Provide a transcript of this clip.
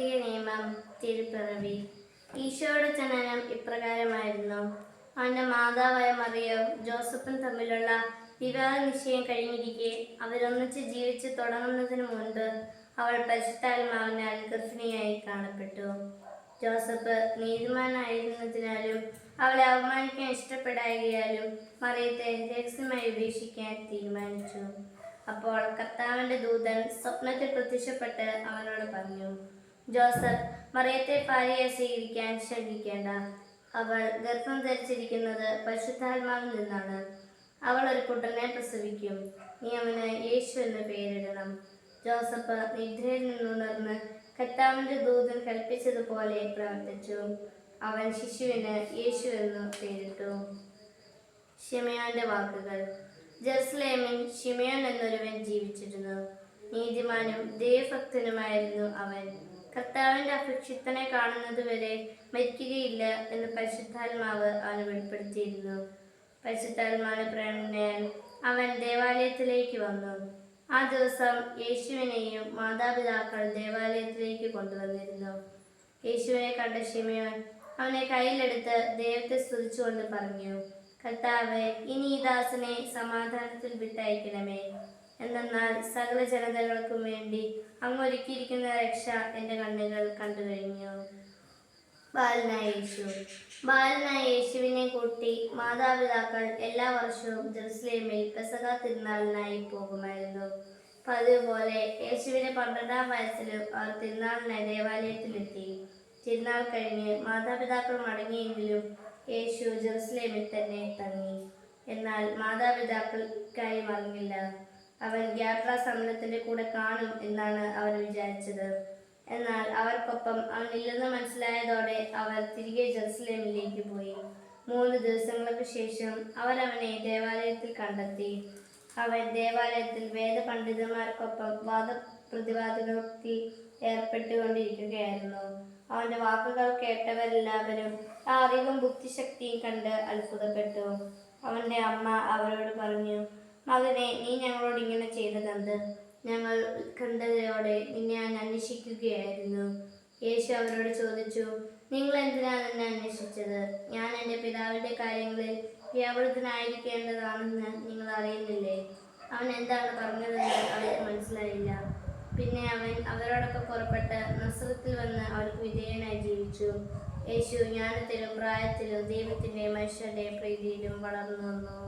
പുതിയ നിയമം തിരുപ്പിറവി. ഈശോയുടെ ജനനം ഇപ്രകാരമായിരുന്നു. അവന്റെ മാതാവായ മറിയവും ജോസഫും തമ്മിലുള്ള വിവാഹ നിശ്ചയം കഴിഞ്ഞിരിക്കെ അവരൊന്നിച്ച് ജീവിച്ച് തുടങ്ങുന്നതിന് മുൻപ് അവൾ പരിശുദ്ധാത്മാവിനാൽ ഗർഭിണിയായി കാണപ്പെട്ടു. ജോസഫ് നീതിമാനായിരുന്നതിനാലും അവളെ അവമാനിക്കാൻ ഇഷ്ടപ്പെടായകയാലും മറിയത്തെ രഹസ്യമായി ഉപേക്ഷിക്കാൻ തീരുമാനിച്ചു. അപ്പോൾ കർത്താവിന്റെ ദൂതൻ സ്വപ്നത്തിൽ പ്രത്യക്ഷപ്പെട്ട് അവനോട് പറഞ്ഞു, ജോസഫ്, മറിയത്തെ ഭാര്യയായി സ്വീകരിക്കാൻ ശങ്കിക്കേണ്ട. അവൾ ഗർഭം ധരിച്ചിരിക്കുന്നത് പരിശുദ്ധാത്മാവിൽ നിന്നാണ്. അവൾ ഒരു പുത്രനെ പ്രസവിക്കും. നീ അവന് യേശു എന്ന് പേരിടണം. ജോസഫ് നിദ്രയിൽ നിന്നുണർന്ന് കർത്താവിന്റെ ദൂതൻ കൽപ്പിച്ചതുപോലെ പ്രവർത്തിച്ചു. അവൻ ശിശുവിന് യേശു എന്ന് പേരിട്ടു. ശിമയോന്റെ വാക്കുകൾ. ജെറുസലേമിൽ ശിമയോൻ എന്നൊരുവൻ ജീവിച്ചിരുന്നു. നീതിമാനും ദൈവഭക്തനുമായിരുന്നു അവൻ. കർത്താവിന്റെ അഭിഷിക്തനെ കാണുന്നതുവരെ മരിക്കുകയില്ല എന്ന് പരിശുദ്ധാത്മാവ് അവന് വെളിപ്പെടുത്തിയിരുന്നു. പരിശുദ്ധാത്മാവിന്റെ പ്രേരണയാൽ അവൻ ദേവാലയത്തിലേക്ക് വന്നു. ആ ദിവസം യേശുവിനെയും മാതാപിതാക്കൾ ദേവാലയത്തിലേക്ക് കൊണ്ടുവന്നിരുന്നു. യേശുവിനെ കണ്ട ശിമയോൻ അവനെ കയ്യിലെടുത്ത് ദൈവത്തെ സ്തുതിച്ചുകൊണ്ട് പറഞ്ഞു, കർത്താവേ, ഇനി ഈ ദാസനെ സമാധാനത്തിൽ വിട്ടയക്കണമേ. എന്തെന്നാൽ സകല ജനതകൾക്കും വേണ്ടി അങ്ങ് ഒരുക്കിയിരിക്കുന്ന രക്ഷ എൻ്റെ കണ്ണുകൾ കണ്ടു കഴിഞ്ഞു. ബാലനായ യേശു. ബാലനായ യേശുവിനെ കൂട്ടി മാതാപിതാക്കൾ എല്ലാ വർഷവും ജെറുസലേമിൽ പെസഹ തിരുനാളിനായി പോകുമായിരുന്നു. പതിവ് പോലെ യേശുവിനെ 12-ാം വയസ്സിലും അവർ തിരുനാളിനായി ദേവാലയത്തിലെത്തി. തിരുനാൾ കഴിഞ്ഞ് മാതാപിതാക്കൾ മടങ്ങിയെങ്കിലും യേശു ജെറുസലേമിൽ തന്നെ തങ്ങി. എന്നാൽ മാതാപിതാക്കൾക്കായി മറങ്ങില്ല. അവൻ യാത്രാ സമരത്തിന്റെ കൂടെ കാണും എന്നാണ് അവർ വിചാരിച്ചത്. എന്നാൽ അവർക്കൊപ്പം അവനില്ലെന്ന് മനസ്സിലായതോടെ അവർ തിരികെ ജെറുസലേമിലേക്ക് പോയി. 3 ദിവസങ്ങൾക്ക് ശേഷം അവർ അവനെ ദേവാലയത്തിൽ കണ്ടെത്തി. അവൻ ദേവാലയത്തിൽ വേദപണ്ഡിതന്മാർക്കൊപ്പം വാദപ്രതിവാദങ്ങളിൽ ഏർപ്പെട്ടുകൊണ്ടിരിക്കുകയായിരുന്നു. അവന്റെ വാക്കുകൾ കേട്ടവരെല്ലാവരും ആ അറിവും ബുദ്ധിശക്തിയും കണ്ട് അത്ഭുതപ്പെട്ടു. അവന്റെ അമ്മ അവരോട് പറഞ്ഞു, മകനെ, നീ ഞങ്ങളോട് ഇങ്ങനെ ചെയ്തതെന്ത്? ഞങ്ങൾ ഉത്കണ്ഠയോടെ നിന്നെ അന്വേഷിക്കുകയായിരുന്നു. യേശു അവരോട് ചോദിച്ചു, നിങ്ങൾ എന്തിനാണ് എന്നെ അന്വേഷിച്ചത്? ഞാൻ എൻ്റെ പിതാവിൻ്റെ കാര്യങ്ങളിൽ വ്യാപൃതനായിരിക്കേണ്ടതാണെന്ന് നിങ്ങൾ അറിയുന്നില്ലേ? അവൻ എന്താണ് പറഞ്ഞതെന്ന് അവർക്ക് മനസ്സിലായില്ല. പിന്നെ അവൻ അവരോടൊപ്പം പുറപ്പെട്ട് നസ്രത്തിൽ വന്ന് അവർക്ക് വിധേയനായി ജീവിച്ചു. യേശു ജ്ഞാനത്തിലും പ്രായത്തിലും ദൈവത്തിൻ്റെ മനുഷ്യരുടെ പ്രീതിയിലും വളർന്നു വന്നു.